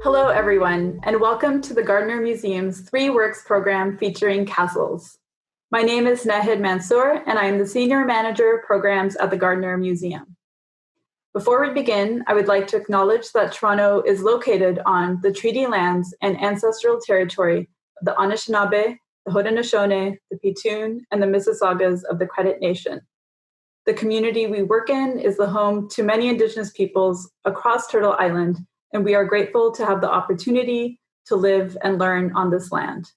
Hello, everyone, and welcome to the Gardiner Museum's Three Works program featuring Cassils. My name is Nahid Mansour, and I am the Senior Manager of Programs at the Gardiner Museum. Before we begin, I would like to acknowledge that Toronto is located on the treaty lands and ancestral territory of the Anishinaabe, the Haudenosaunee, the Petun, and the Mississaugas of the Credit Nation. The community we work in is the home to many Indigenous peoples across Turtle Island, and we are grateful to have the opportunity to live and learn on this land.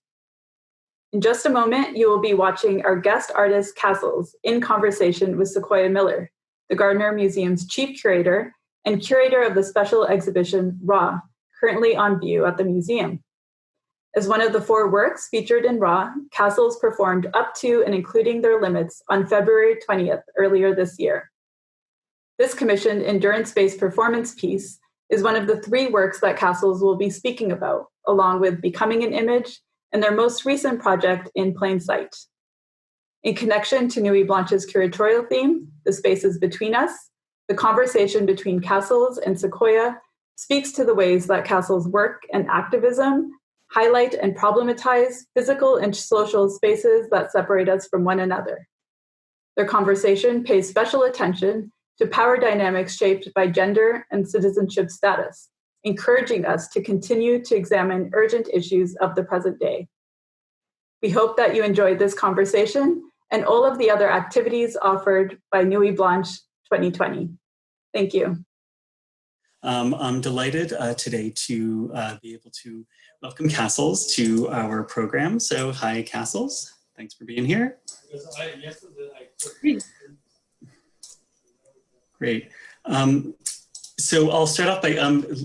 In just a moment, you will be watching our guest artist Cassils in conversation with Sequoia Miller, the Gardiner Museum's Chief Curator and curator of the special exhibition Raw, currently on view at the museum. As one of the four works featured in Raw, Cassils performed up to and including their limits on February 20th earlier this year. This commissioned endurance-based performance piece is one of the three works that Cassils will be speaking about, along with Becoming an Image and their most recent project, In Plain Sight. In connection to Nuit Blanche's curatorial theme, The Spaces Between Us, the conversation between Cassils and Sequoia speaks to the ways that Cassils' work and activism highlight and problematize physical and social spaces that separate us from one another. Their conversation pays special attention to power dynamics shaped by gender and citizenship status, encouraging us to continue to examine urgent issues of the present day. We hope that you enjoyed this conversation and all of the other activities offered by Nuit Blanche 2020. Thank you. I'm delighted today to be able to welcome Cassils to our program. So hi, Cassils. Thanks for being here. Great. So I'll start off by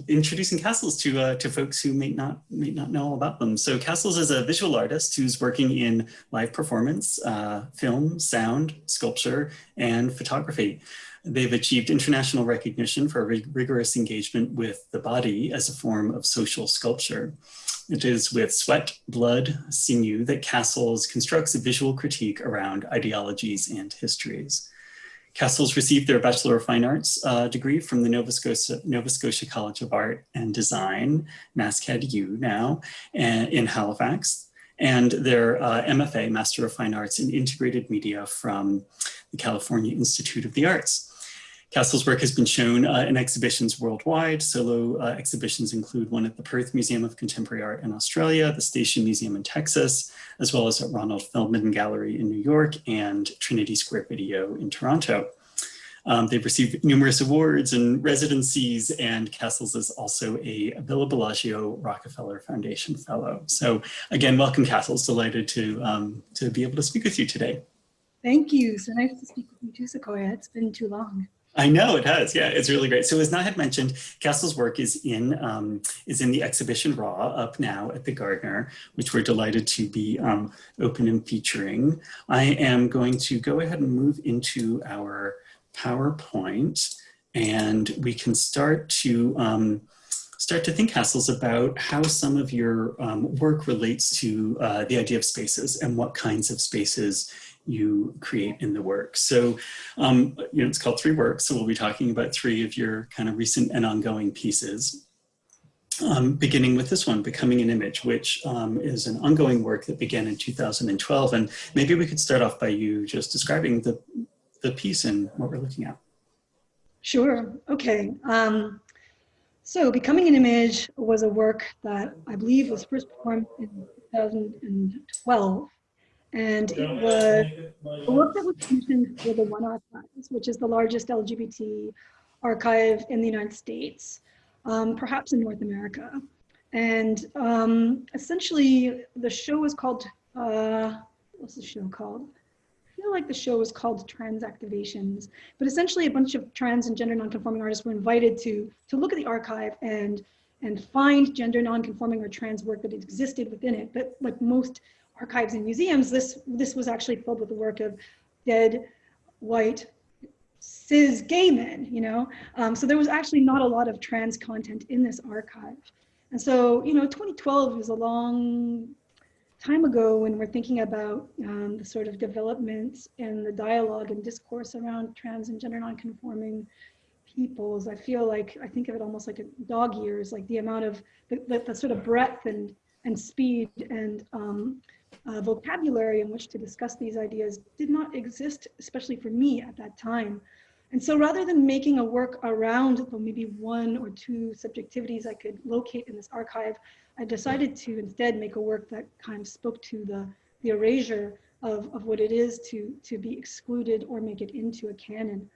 introducing Cassils to folks who may not know all about them. So Cassils is a visual artist who's working in live performance, film, sound, sculpture, and photography. They've achieved international recognition for rigorous engagement with the body as a form of social sculpture. It is with sweat, blood, sinew that Cassils constructs a visual critique around ideologies and histories. Cassils received their Bachelor of Fine Arts degree from the Nova Scotia College of Art and Design, NSCAD-U now, in Halifax, and their MFA, Master of Fine Arts in Integrated Media from the California Institute of the Arts. Cassils' work has been shown in exhibitions worldwide. Solo exhibitions include one at the Perth Museum of Contemporary Art in Australia, the Station Museum in Texas, as well as at Ronald Feldman Gallery in New York and Trinity Square Video in Toronto. They've received numerous awards and residencies, and Cassils is also a Villa Bellagio Rockefeller Foundation Fellow. So again, welcome Cassils, delighted to be able to speak with you today. Thank you, so nice to speak with you too, Sequoia. It's been too long. I know it has, yeah, it's really great. So as Nahid mentioned, Cassils' work is in the exhibition Raw up now at the Gardiner, which we're delighted to be open and featuring. I am going to go ahead and move into our PowerPoint, and we can start to think, Cassils, about how some of your work relates to the idea of spaces and what kinds of spaces you create in the work. So, it's called Three Works, so we'll be talking about three of your kind of recent and ongoing pieces. Beginning with this one, Becoming an Image, which is an ongoing work that began in 2012. And maybe we could start off by you just describing the piece and what we're looking at. Sure, okay. So Becoming an Image was a work that I believe was first performed in 2012. And it was a work that was commissioned for the One Archives, which is the largest LGBT archive in the United States, perhaps in North America. And essentially, the show was called, what's the show called? I feel like the show was called Trans Activations, but essentially a bunch of trans and gender nonconforming artists were invited to look at the archive and find gender nonconforming or trans work that existed within it. But like most archives and museums, this was actually filled with the work of dead, white, cis gay men, so there was actually not a lot of trans content in this archive. And so, 2012 is a long time ago when we're thinking about the sort of developments in the dialogue and discourse around trans and gender nonconforming peoples. I think of it almost like a dog ears, like the amount of the sort of breadth and speed and vocabulary in which to discuss these ideas did not exist, especially for me at that time. And so rather than making a work around maybe one or two subjectivities I could locate in this archive, I decided to instead make a work that kind of spoke to the erasure of what it is to be excluded or make it into a canon.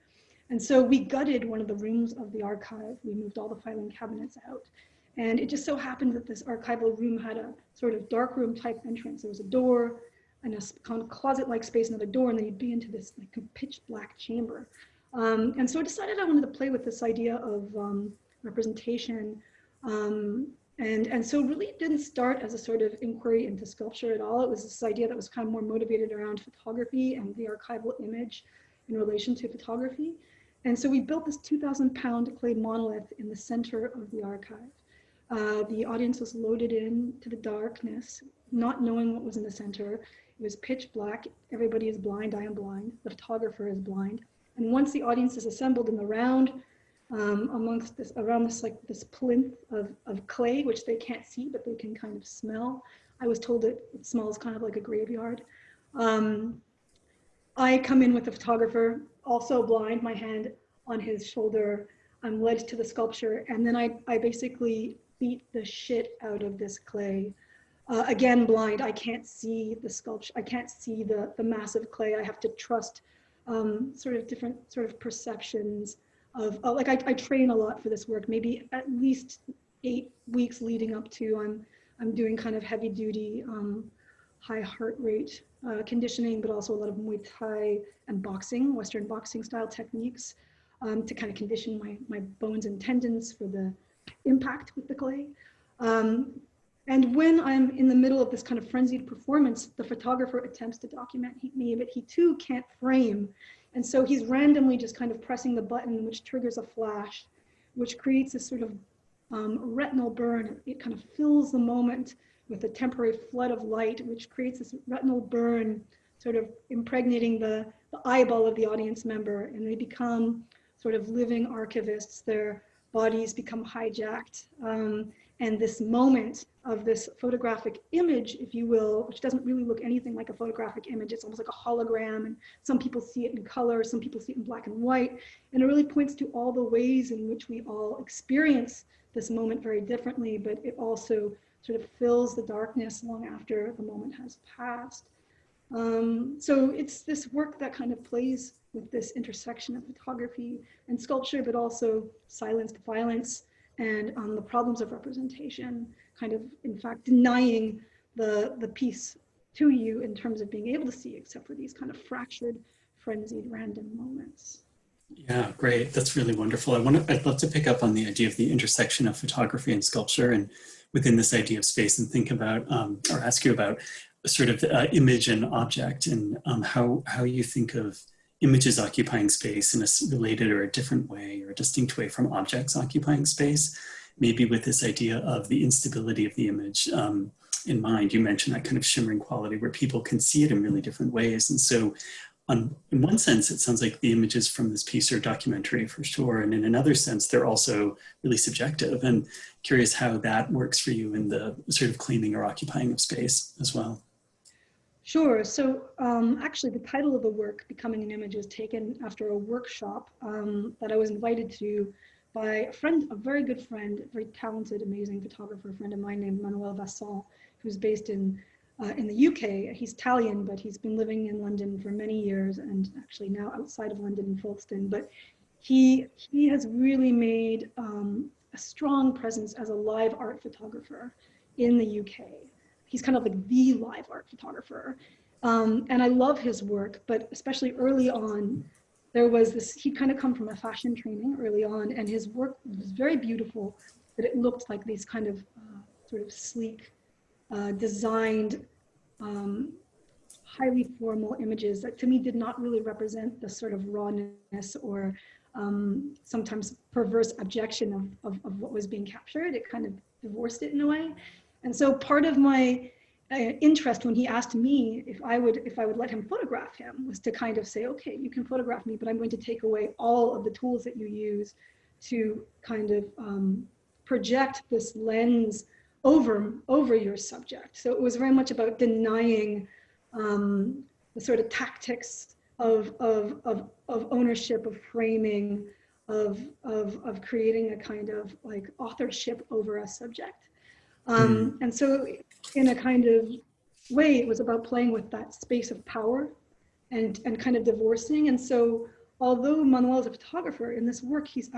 And so we gutted one of the rooms of the archive. We moved all the filing cabinets out. And it just so happened that this archival room had a sort of dark room type entrance. There was a door and a kind of closet-like space, another door, and then you'd be into this like pitch black chamber. And so I decided I wanted to play with this idea of representation. And so really it didn't start as a sort of inquiry into sculpture at all. It was this idea that was kind of more motivated around photography and the archival image in relation to photography. And so we built this 2,000-pound clay monolith in the center of the archive. The audience was loaded into the darkness, not knowing what was in the center. It was pitch black. Everybody is blind. I am blind. The photographer is blind. And once the audience is assembled in the round, around this plinth of clay, which they can't see, but they can kind of smell. I was told it smells kind of like a graveyard. I come in with the photographer, also blind, my hand on his shoulder. I'm led to the sculpture, and then I basically beat the shit out of this clay. Again, blind, I can't see the sculpture. I can't see the massive clay. I have to trust sort of different sort of perceptions of, like I train a lot for this work, maybe at least 8 weeks leading up to, I'm doing kind of heavy duty, high heart rate conditioning, but also a lot of Muay Thai and boxing, Western boxing style techniques to kind of condition my bones and tendons for the impact with the clay. And when I'm in the middle of this kind of frenzied performance, the photographer attempts to document me, but he too can't frame. And so he's randomly just kind of pressing the button, which triggers a flash, which creates this sort of retinal burn. It kind of fills the moment with a temporary flood of light, which creates this retinal burn, sort of impregnating the eyeball of the audience member. And they become sort of living archivists. Their bodies become hijacked. And this moment of this photographic image, if you will, which doesn't really look anything like a photographic image, it's almost like a hologram, and some people see it in color, some people see it in black and white, and it really points to all the ways in which we all experience this moment very differently, but it also sort of fills the darkness long after the moment has passed. So it's this work that kind of plays with this intersection of photography and sculpture, but also silenced violence, and the problems of representation, kind of, in fact, denying the piece to you in terms of being able to see, except for these kind of fractured, frenzied, random moments. Yeah, great. That's really wonderful. I'd love to pick up on the idea of the intersection of photography and sculpture, and within this idea of space, and think about, or ask you about sort of image and object, and how you think of images occupying space in a related or a different way or a distinct way from objects occupying space, maybe with this idea of the instability of the image in mind. You mentioned that kind of shimmering quality where people can see it in really different ways. And so in one sense, it sounds like the images from this piece are documentary for sure. And in another sense, they're also really subjective, and curious how that works for you in the sort of claiming or occupying of space as well. Sure. So actually, the title of the work, Becoming an Image, was taken after a workshop that I was invited to by a friend, a very good friend, a very talented, amazing photographer friend of mine named Manuel Vasson, who's based in the UK. He's Italian, but he's been living in London for many years, and actually now outside of London in Folkestone. But he has really made a strong presence as a live art photographer in the UK. He's kind of like the live art photographer. And I love his work, but especially early on, there was this, he'd kind of come from a fashion training early on, and his work was very beautiful, but it looked like these kind of sort of sleek, designed, highly formal images that to me did not really represent the sort of rawness or sometimes perverse abjection of what was being captured. It kind of divorced it in a way. And so part of my interest when he asked me if I would let him photograph him was to kind of say, okay, you can photograph me, but I'm going to take away all of the tools that you use to kind of project this lens over your subject. So it was very much about denying the sort of tactics of ownership, of framing, of creating a kind of like authorship over a subject. And so in a kind of way, it was about playing with that space of power and kind of divorcing. And so although Manuel is a photographer, in this work, he's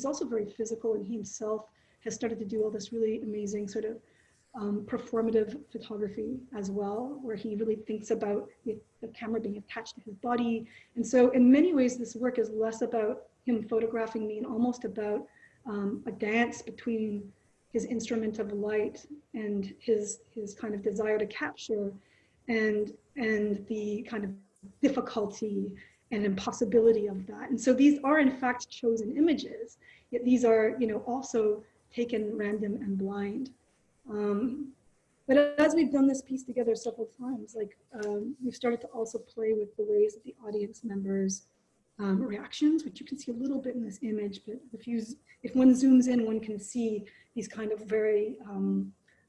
also very physical, and he himself has started to do all this really amazing sort of performative photography as well, where he really thinks about the camera being attached to his body. And so in many ways, this work is less about him photographing me and almost about a dance between his instrument of light and his kind of desire to capture and the kind of difficulty and impossibility of that. And so these are in fact chosen images, yet these are, you know, also taken random and blind. But as we've done this piece together several times, like we've started to also play with the ways that the audience members' reactions, which you can see a little bit in this image, but if one zooms in, one can see these kind of very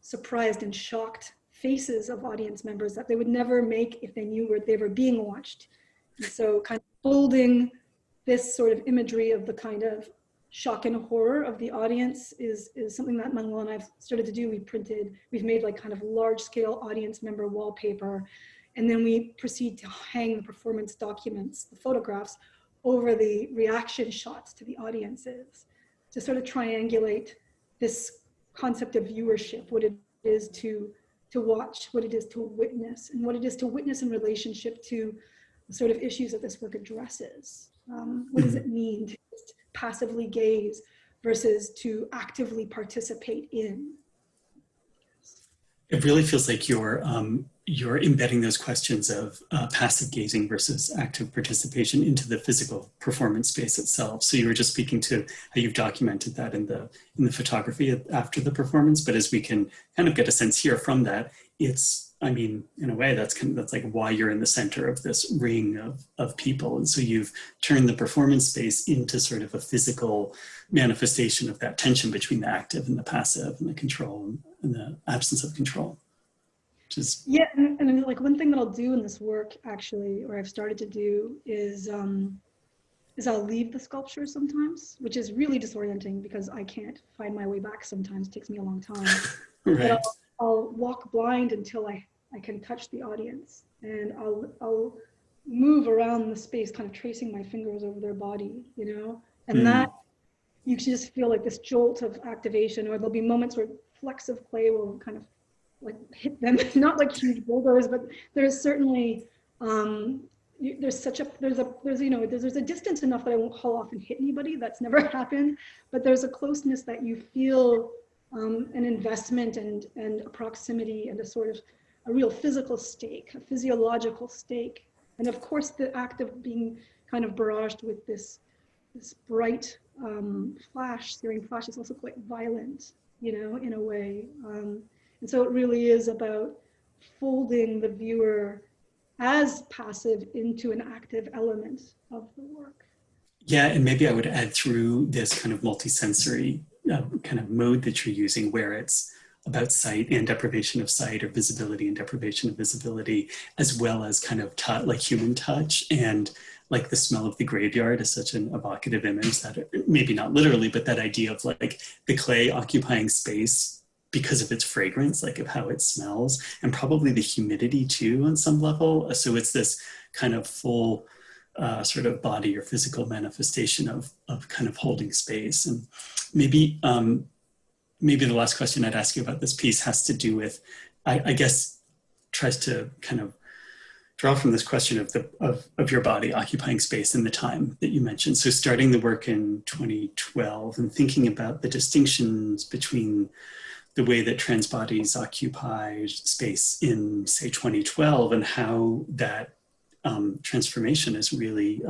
surprised and shocked faces of audience members that they would never make if they knew where they were being watched. And so kind of folding this sort of imagery of the kind of shock and horror of the audience is something that Manuel and I've started to do. We've made like kind of large scale audience member wallpaper, and then we proceed to hang the performance documents, the photographs, over the reaction shots to the audiences to sort of triangulate this concept of viewership, what it is to watch, what it is to witness, and what it is to witness in relationship to the sort of issues that this work addresses. What does it mean to just passively gaze versus to actively participate in? It really feels like you're embedding those questions of passive gazing versus active participation into the physical performance space itself. So you were just speaking to how you've documented that in the photography after the performance, but as we can kind of get a sense here from that, it's, I mean, in a way, that's like why you're in the center of this ring of people. And so you've turned the performance space into sort of a physical manifestation of that tension between the active and the passive and the control and the absence of control. Just... Yeah, and like one thing that I'll do in this work actually, or I've started to do is I'll leave the sculpture sometimes, which is really disorienting because I can't find my way back sometimes. It takes me a long time. Right. But I'll walk blind until I can touch the audience, and I'll move around the space, kind of tracing my fingers over their body, you know, and that you can just feel like this jolt of activation, or there'll be moments where flecks of clay will kind of like hit them, not like huge boulders, but there's certainly there's a distance enough that I won't haul off and hit anybody. That's never happened, but there's a closeness that you feel, an investment and a proximity and a sort of a real physical stake, a physiological stake. And of course, the act of being kind of barraged with this bright searing flash is also quite violent, you know, in a way. And so it really is about folding the viewer as passive into an active element of the work. Yeah, and maybe I would add through this kind of multisensory kind of mode that you're using, where it's about sight and deprivation of sight, or visibility and deprivation of visibility, as well as kind of like human touch, and like the smell of the graveyard is such an evocative image that maybe not literally, but that idea of like the clay occupying space because of its fragrance, like of how it smells, and probably the humidity too on some level. So it's this kind of full sort of body or physical manifestation of kind of holding space. And maybe the last question I'd ask you about this piece has to do with, I guess, tries to kind of draw from this question of your body occupying space in the time that you mentioned. So starting the work in 2012 and thinking about the distinctions between the way that trans bodies occupy space in, say, 2012, and how that transformation has really,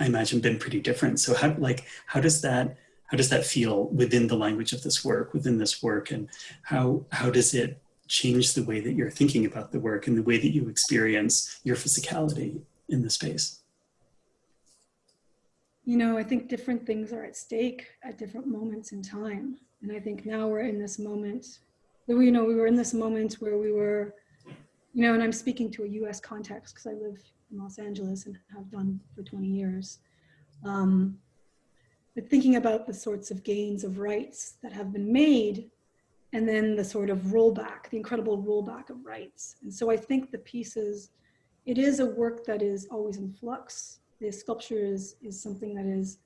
I imagine, been pretty different. So how does that feel within the language of this work, and how does it change the way that you're thinking about the work and the way that you experience your physicality in the space? You know, I think different things are at stake at different moments in time. And I think now we're in this moment, we were in this moment where we were, and I'm speaking to a US context because I live in Los Angeles and have done for 20 years. But thinking about the sorts of gains of rights that have been made, and then the sort of rollback, the incredible rollback of rights. And so I think the pieces, it is a work that is always in flux. The sculpture is something that is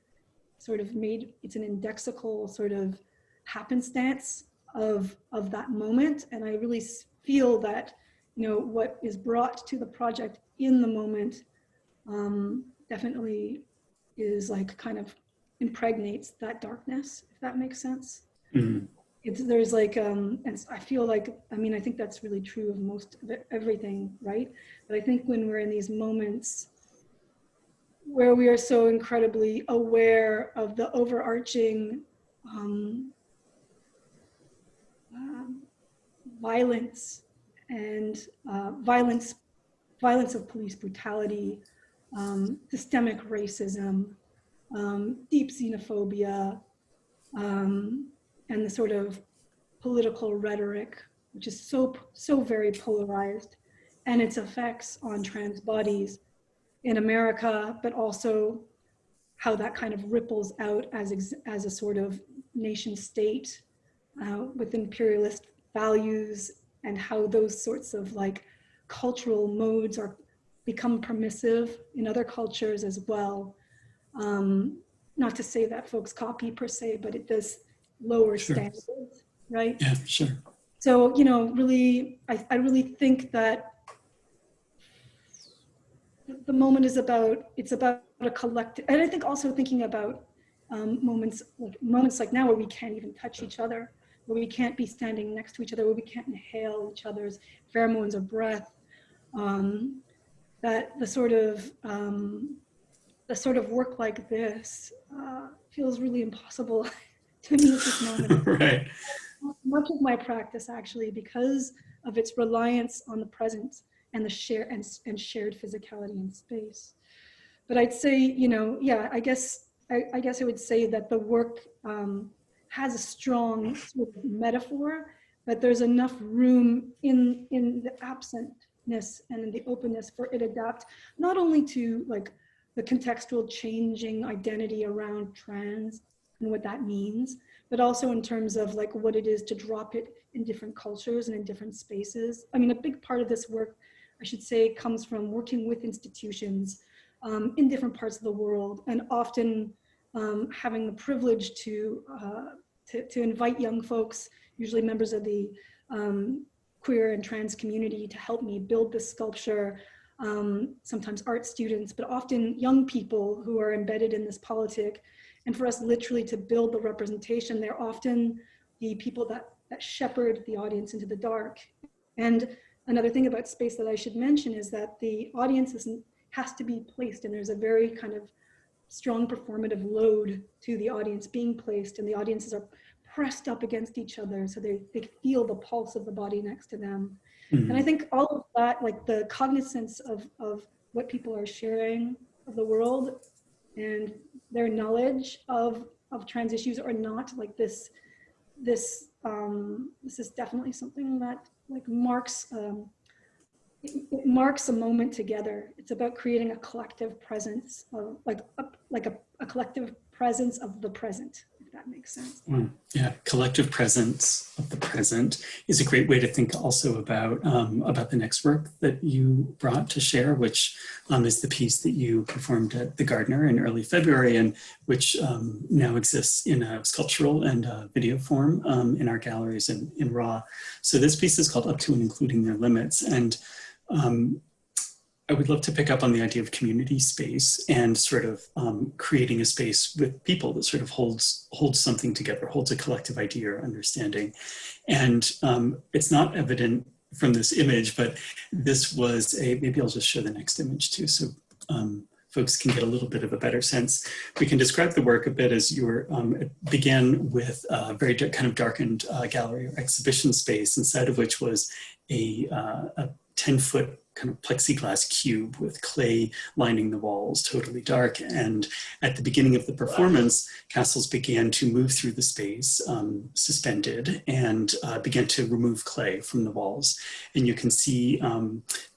sort of made, it's an indexical sort of happenstance of that moment. And I really feel that, what is brought to the project in the moment definitely is like kind of impregnates that darkness, if that makes sense. Mm-hmm. There's like, and I feel like, I think that's really true of most of everything, right? But I think when we're in these moments where we are so incredibly aware of the overarching violence and violence of police brutality, systemic racism, deep xenophobia, and the sort of political rhetoric, which is so very polarized, and its effects on trans bodies in America, but also how that kind of ripples out as a sort of nation state with imperialist values, and how those sorts of like cultural modes become permissive in other cultures as well. Not to say that folks copy per se, but it does lower standards, right? Yeah, sure. So, really, I really think that the moment is it's about a collective, and I think also thinking about moments like now where we can't even touch each other, where we can't be standing next to each other, where we can't inhale each other's pheromones of breath, that the sort of work like this feels really impossible to me at this moment. Right. Much of my practice actually, because of its reliance on the present and the shared physicality in space. But I'd say, I guess I would say that the work has a strong sort of metaphor, but there's enough room in the absentness and in the openness for it to adapt, not only to like the contextual changing identity around trans and what that means, but also in terms of like what it is to drop it in different cultures and in different spaces. A big part of this work, I should say, comes from working with institutions in different parts of the world, and often having the privilege to invite young folks, usually members of the queer and trans community, to help me build this sculpture. Sometimes art students, but often young people who are embedded in this politic. And for us literally to build the representation, they're often the people that shepherd the audience into the dark. And another thing about space that I should mention is that the audience has to be placed, and there's a very kind of strong performative load to the audience being placed, and the audiences are pressed up against each other, so they feel the pulse of the body next to them. Mm-hmm. And I think all of that, like the cognizance of what people are sharing of the world and their knowledge of trans issues or not, like this is definitely something that like marks it marks a moment together. It's about creating a collective presence of a collective presence of the present, if that makes sense. Yeah, collective presence of the present is a great way to think also about the next work that you brought to share, which is the piece that you performed at the Gardiner in early February, and which now exists in a sculptural and video form in our galleries in RAW. So this piece is called Up to and Including Their Limits. And I would love to pick up on the idea of community space and sort of creating a space with people that sort of holds something together, holds a collective idea or understanding. And it's not evident from this image, but this was maybe I'll just show the next image too. So folks can get a little bit of a better sense. We can describe the work a bit as it began with a very kind of darkened gallery or exhibition space, inside of which was a 10-foot kind of plexiglass cube with clay lining the walls, totally dark. And at the beginning of the performance, Cassils began to move through the space, suspended, and began to remove clay from the walls. And you can see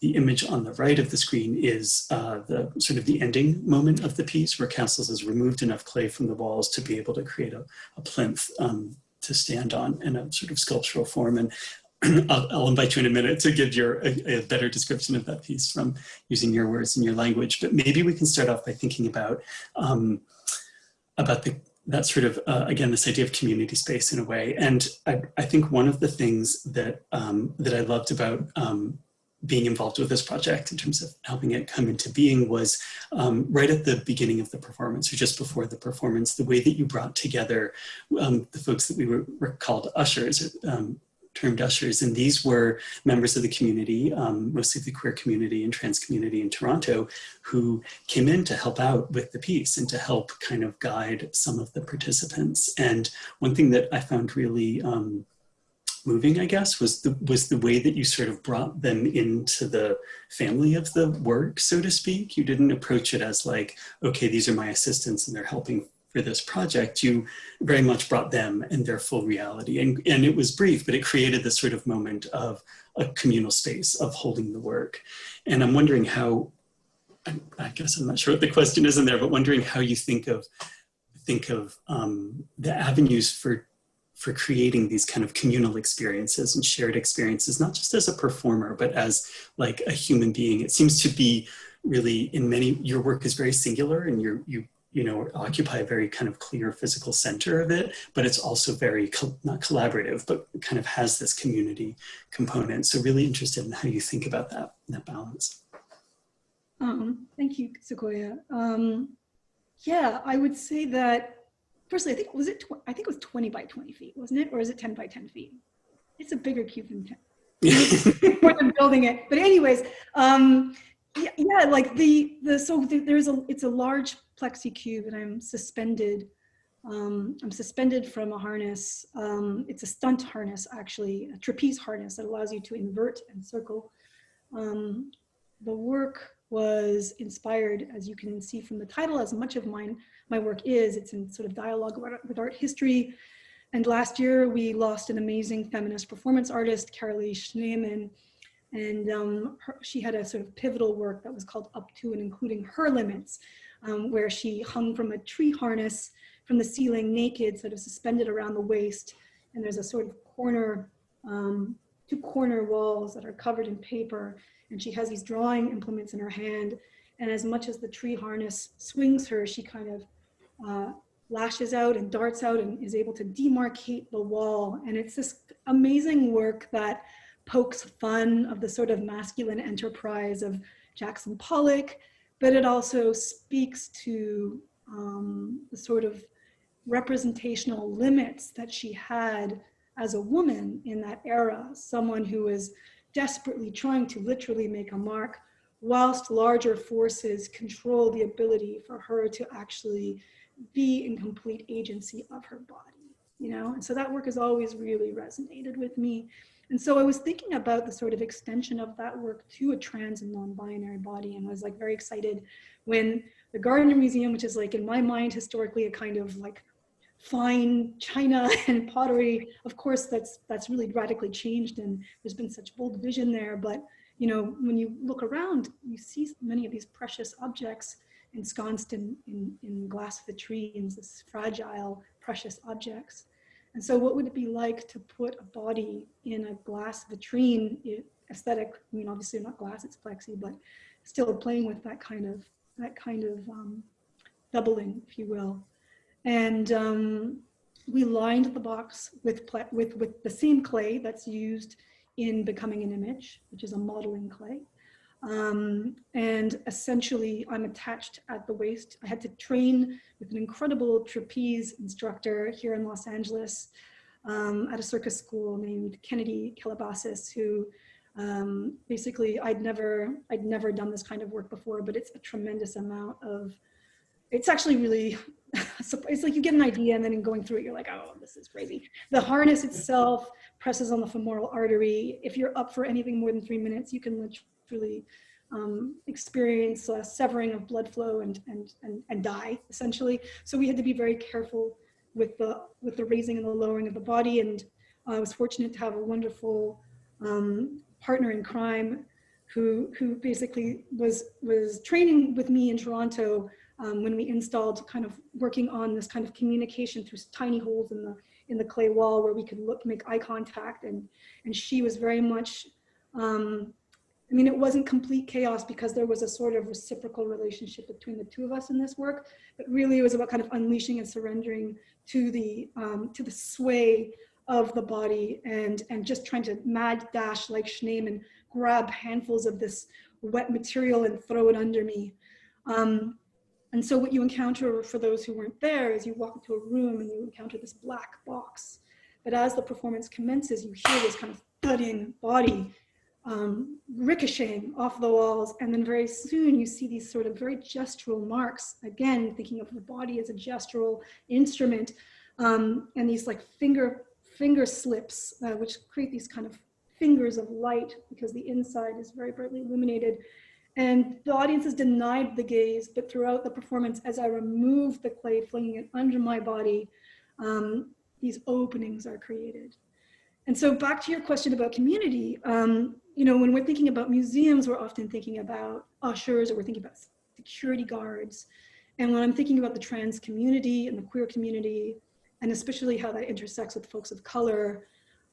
the image on the right of the screen is the sort of the ending moment of the piece, where Cassils has removed enough clay from the walls to be able to create a plinth to stand on in a sort of sculptural form. And I'll invite you in a minute to give a better description of that piece from using your words and your language. But maybe we can start off by thinking about that sort of, again, this idea of community space in a way. And I think one of the things that I loved about being involved with this project in terms of helping it come into being was right at the beginning of the performance, or just before the performance, the way that you brought together the folks that we were called ushers, termed ushers, and these were members of the community, mostly the queer community and trans community in Toronto, who came in to help out with the piece and to help kind of guide some of the participants. And one thing that I found really moving, I guess, was the way that you sort of brought them into the family of the work, so to speak. You didn't approach it as like, okay, these are my assistants and they're helping for this project. You very much brought them and their full reality. And it was brief, but it created this sort of moment of a communal space of holding the work. And I'm wondering how, I guess I'm not sure what the question is in there, but wondering how you think of the avenues for creating these kind of communal experiences and shared experiences, not just as a performer, but as like a human being. It seems to be really your work is very singular, and you know, occupy a very kind of clear physical center of it, but it's also very, not collaborative, but kind of has this community component. So really interested in how you think about that balance. Thank you, Sequoia. Yeah, I would say that, firstly, I think it was 20 by 20 feet, wasn't it? Or is it 10 by 10 feet? It's a bigger cube than 10. More than building it. But anyways, yeah, like it's a large plexi cube, and I'm suspended from a harness. It's a stunt harness, actually, a trapeze harness that allows you to invert and circle. The work was inspired, as you can see from the title, as much of my work is. It's in sort of dialogue with art history. And last year we lost an amazing feminist performance artist, Carolee Schneemann. And she had a sort of pivotal work that was called Up To and Including Her Limits, where she hung from a tree harness from the ceiling naked, sort of suspended around the waist. And there's a sort of two corner walls that are covered in paper. And she has these drawing implements in her hand. And as much as the tree harness swings her, she kind of lashes out and darts out and is able to demarcate the wall. And it's this amazing work that pokes fun of the sort of masculine enterprise of Jackson Pollock, but it also speaks to the sort of representational limits that she had as a woman in that era, someone who was desperately trying to literally make a mark, whilst larger forces control the ability for her to actually be in complete agency of her body, you know? And so that work has always really resonated with me. And so I was thinking about the sort of extension of that work to a trans and non-binary body, and was like very excited when the Gardiner Museum, which is like in my mind historically a kind of like fine china and pottery, of course that's really radically changed, and there's been such bold vision there. But you know, when you look around, you see many of these precious objects ensconced in glass vitrines, this fragile, precious objects. And so what would it be like to put a body in a glass vitrine aesthetic? I mean, obviously not glass, it's plexi, but still playing with that kind of doubling, if you will. And we lined the box with the same clay that's used in Becoming an Image, which is a modeling clay. And essentially I'm attached at the waist. I had to train with an incredible trapeze instructor here in Los Angeles at a circus school named Kennedy Calabasas, who Basically, I'd never done this kind of work before, but it's a tremendous amount of, it's actually really, it's like you get an idea and then in going through it, you're like, oh, this is crazy. The harness itself presses on the femoral artery. If you're up for anything more than 3 minutes, you can literally experience a severing of blood flow and die, essentially. So we had to be very careful with the raising and the lowering of the body. And I was fortunate to have a wonderful partner in crime who basically was training with me in Toronto when we installed, kind of working on this kind of communication through tiny holes in the clay wall where we could make eye contact, and she was very much, I mean, it wasn't complete chaos because there was a sort of reciprocal relationship between the two of us in this work, but really it was about kind of unleashing and surrendering to the sway of the body and just trying to mad dash like Schneemann and grab handfuls of this wet material and throw it under me. And so what you encounter, for those who weren't there, is you walk into a room and you encounter this black box. But as the performance commences, you hear this kind of thudding body ricocheting off the walls. And then very soon you see these sort of very gestural marks, again, thinking of the body as a gestural instrument, and these like finger slips, which create these kind of fingers of light because the inside is very brightly illuminated. And the audience is denied the gaze, but throughout the performance, as I remove the clay, flinging it under my body, these openings are created. And so back to your question about community, you know, when we're thinking about museums, we're often thinking about ushers, or we're thinking about security guards. And when I'm thinking about the trans community and the queer community, and especially how that intersects with folks of color,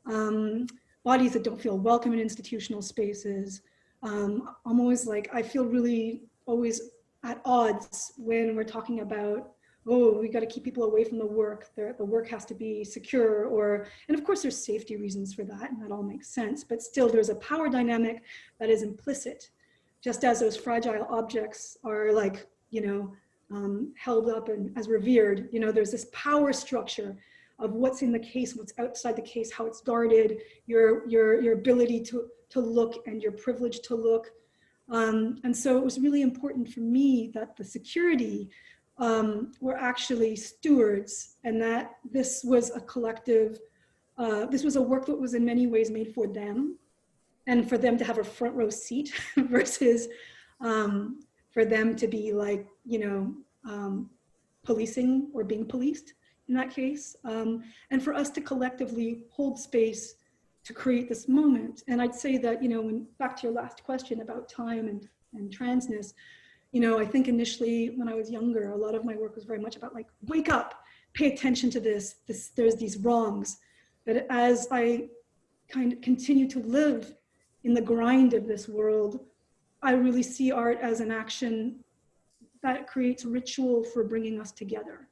bodies that don't feel welcome in institutional spaces, I'm always like, I feel really always at odds when we're talking about, oh, we got to keep people away from the work. The work has to be secure, and of course there's safety reasons for that, and that all makes sense, but still there's a power dynamic that is implicit, just as those fragile objects are like, you know, held up and as revered, you know, there's this power structure of what's in the case, what's outside the case, how it's guarded, your ability to look and your privilege to look. And so it was really important for me that the security were actually stewards, and that this was a collective, this was a work that was in many ways made for them, and for them to have a front row seat versus for them to be like, you know, policing or being policed in that case. And for us to collectively hold space to create this moment. And I'd say that, you know, when back to your last question about time and transness, you know, I think initially when I was younger, a lot of my work was very much about like, wake up, pay attention to this, there's these wrongs. But as I kind of continue to live in the grind of this world, I really see art as an action that creates ritual for bringing us together.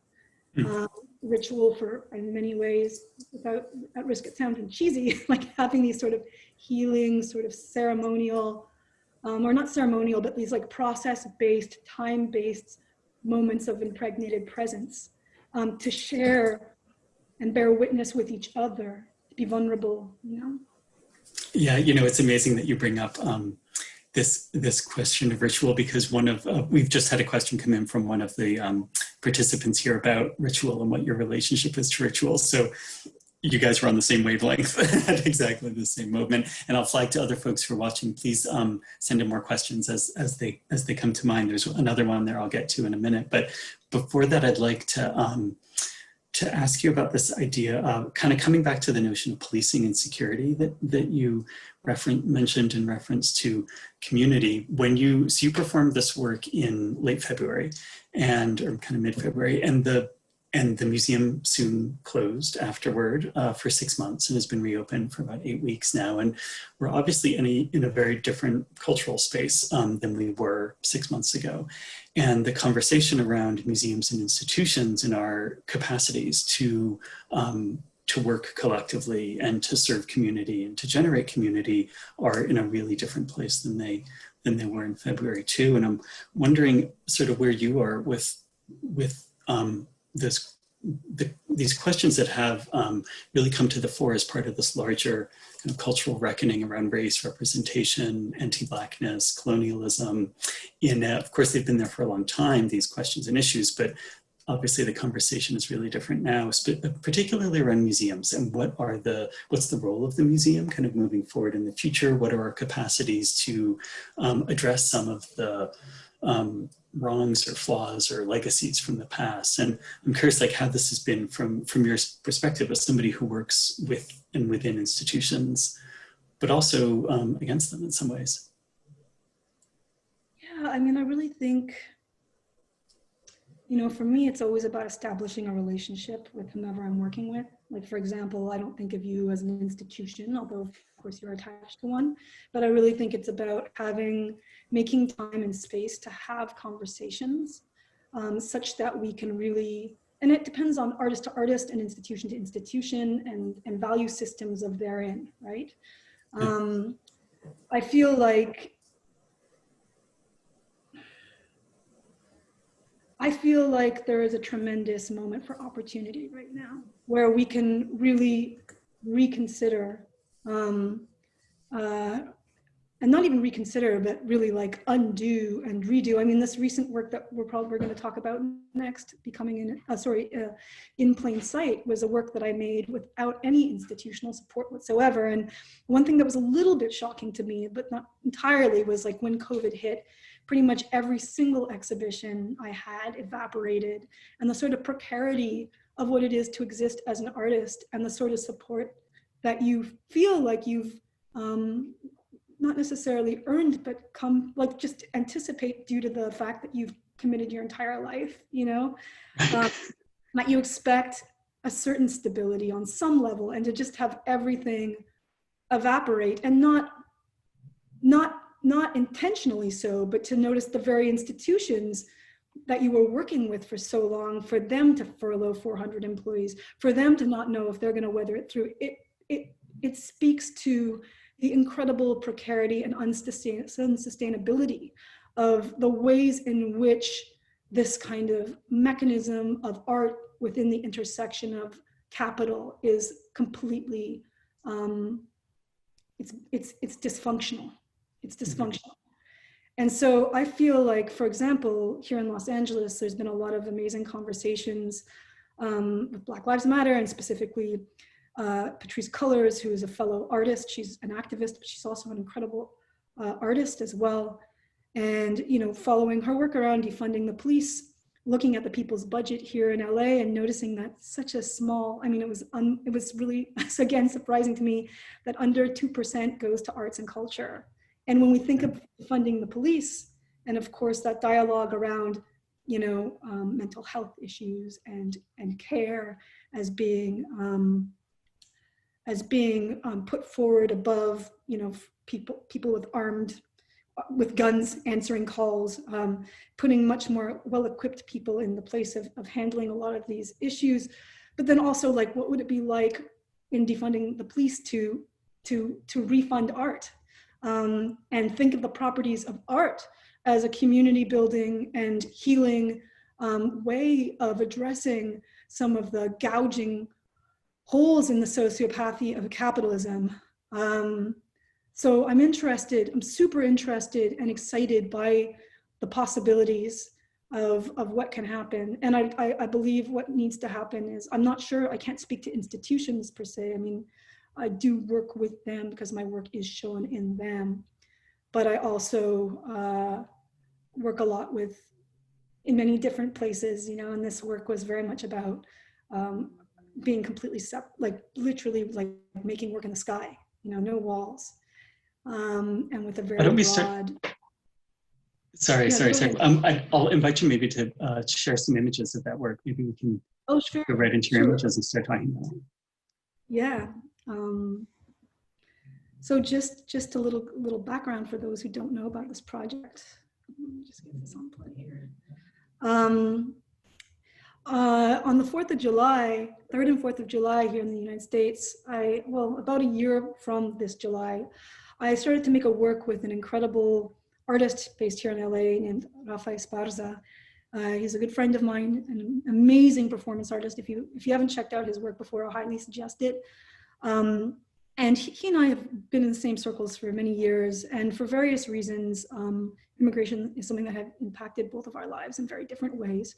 Ritual for, in many ways, without at risk of sounding cheesy, like having these sort of healing, sort of ceremonial, or not ceremonial, but these like process-based, time-based moments of impregnated presence, to share and bear witness with each other, to be vulnerable, you know? Yeah, you know, it's amazing that you bring up this question of ritual, because one of we've just had a question come in from one of the participants here about ritual and what your relationship is to ritual. So you guys were on the same wavelength at exactly the same moment. And I'll flag to other folks who are watching, please send in more questions as they come to mind. There's another one there I'll get to in a minute. But before that, I'd like to ask you about this idea of kind of coming back to the notion of policing and security that you mentioned in reference to community. When you performed this work in late February or kind of mid-February, and the museum soon closed afterward for 6 months and has been reopened for about 8 weeks now. And we're obviously in a very different cultural space than we were 6 months ago. And the conversation around museums and institutions and our capacities to work collectively and to serve community and to generate community are in a really different place than they were in February too. And I'm wondering sort of where you are with this these questions that have really come to the fore as part of this larger kind of cultural reckoning around race, representation, anti-Blackness, colonialism. And of course, they've been there for a long time, these questions and issues, but obviously the conversation is really different now, particularly around museums and what's the role of the museum kind of moving forward in the future? What are our capacities to address some of the wrongs or flaws or legacies from the past? And I'm curious, like, how this has been from your perspective as somebody who works with and within institutions, but also against them in some ways. Yeah, I mean, I really think, you know, for me, it's always about establishing a relationship with whomever I'm working with. Like, for example, I don't think of you as an institution, although of course you're attached to one, but I really think it's about making time and space to have conversations such that we can really, and it depends on artist to artist and institution to institution and value systems of therein, right? I feel like there is a tremendous moment for opportunity right now where we can really reconsider, and not even reconsider, but really like undo and redo. I mean, this recent work that we're going to talk about next, in plain sight, was a work that I made without any institutional support whatsoever. And one thing that was a little bit shocking to me, but not entirely, was like when COVID hit, pretty much every single exhibition I had evaporated, and the sort of precarity of what it is to exist as an artist and the sort of support that you feel like you've not necessarily earned, but like just anticipate due to the fact that you've committed your entire life, you know, that you expect a certain stability on some level, and to just have everything evaporate, and not intentionally so, but to notice the very institutions that you were working with for so long, for them to furlough 400 employees, for them to not know if they're going to weather it through. It speaks to the incredible precarity and unsustainability of the ways in which this kind of mechanism of art within the intersection of capital is completely, it's dysfunctional. It's dysfunctional. And so I feel like, for example, here in Los Angeles, there's been a lot of amazing conversations with Black Lives Matter, and specifically Patrice Cullors, who is a fellow artist. She's an activist, but she's also an incredible artist as well. And, you know, following her work around defunding the police, looking at the people's budget here in LA and noticing that such a small, I mean, it was really, again, surprising to me that under 2% goes to arts and culture. And when we think of funding the police, and of course that dialogue around, you know, mental health issues and care as being put forward above, you know, people with guns answering calls, putting much more well-equipped people in the place of handling a lot of these issues. But then also, like, what would it be like in defunding the police to refund art, and think of the properties of art as a community building and healing way of addressing some of the gouging holes in the sociopathy of capitalism. So I'm super interested and excited by the possibilities of what can happen. And I believe what needs to happen is, I'm not sure, I can't speak to institutions per se. I mean, I do work with them because my work is shown in them, but I also work a lot in many different places, you know, and this work was very much about being completely literally like making work in the sky, you know, no walls, and with a very broad. Sorry. I'll invite you maybe to share some images of that work. Maybe we can sure. Go right into your images and start talking about it. Yeah. So just a little background for those who don't know about this project. Let me just get this on play here. On the 4th of July, 3rd and 4th of July here in the United States, about a year from this July, I started to make a work with an incredible artist based here in LA named Rafa Esparza. He's a good friend of mine, an amazing performance artist. If you haven't checked out his work before, I'll highly suggest it. And he and I have been in the same circles for many years, and for various reasons, immigration is something that had impacted both of our lives in very different ways.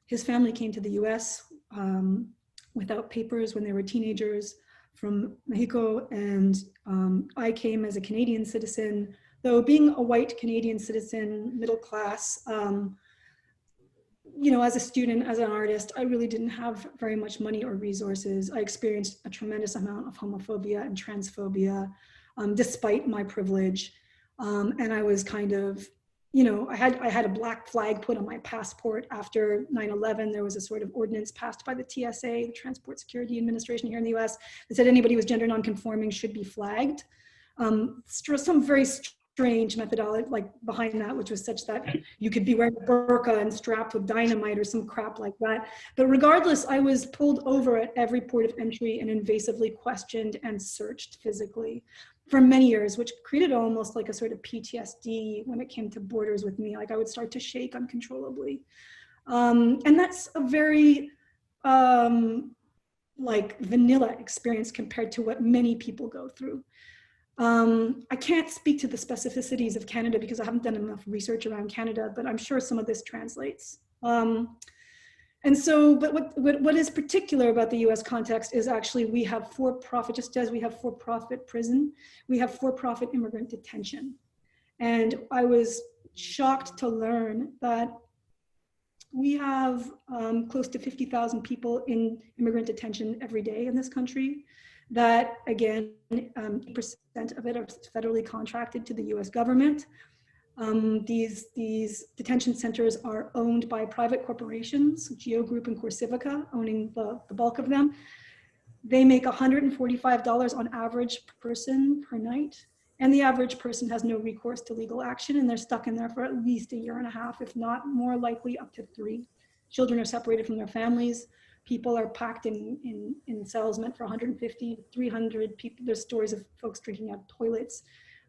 His family came to the US without papers when they were teenagers from Mexico, and I came as a Canadian citizen, though being a white Canadian citizen, middle class, you know, as a student, as an artist, I really didn't have very much money or resources. I experienced a tremendous amount of homophobia and transphobia, despite my privilege. And I was kind of, you know, I had a black flag put on my passport after 9/11. There was a sort of ordinance passed by the TSA, the Transport Security Administration here in the US, that said anybody who was gender nonconforming should be flagged. Some very strange methodology like behind that, which was such that you could be wearing a burqa and strapped with dynamite or some crap like that. But regardless, I was pulled over at every port of entry and invasively questioned and searched physically for many years, which created almost like a sort of PTSD when it came to borders with me. Like I would start to shake uncontrollably. And that's a very like vanilla experience compared to what many people go through. I can't speak to the specificities of Canada because I haven't done enough research around Canada, but I'm sure some of this translates. And so, but what is particular about the US context is actually we have for-profit, just as we have for-profit prison, we have for-profit immigrant detention. And I was shocked to learn that we have close to 50,000 people in immigrant detention every day in this country. That again, 8% of it are federally contracted to the US government. These detention centers are owned by private corporations, Geo Group and Corsivica owning the bulk of them. They make $145 on average per person per night. And the average person has no recourse to legal action, and they're stuck in there for at least a year and a half, if not more likely up to 3. Children are separated from their families. People are packed in cells meant for 150, 300 people. There's stories of folks drinking out of toilets,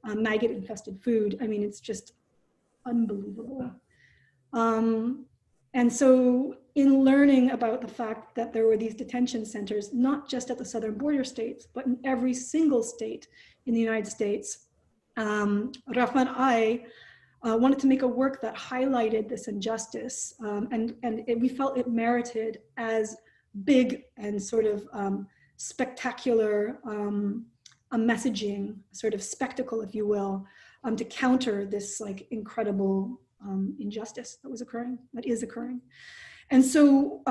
maggot-infested food. I mean, it's just unbelievable. And so in learning about the fact that there were these detention centers, not just at the southern border states, but in every single state in the United States, Rafa and I wanted to make a work that highlighted this injustice, and we felt it merited as big and sort of spectacular a messaging, sort of spectacle, if you will, to counter this like incredible injustice that is occurring. And so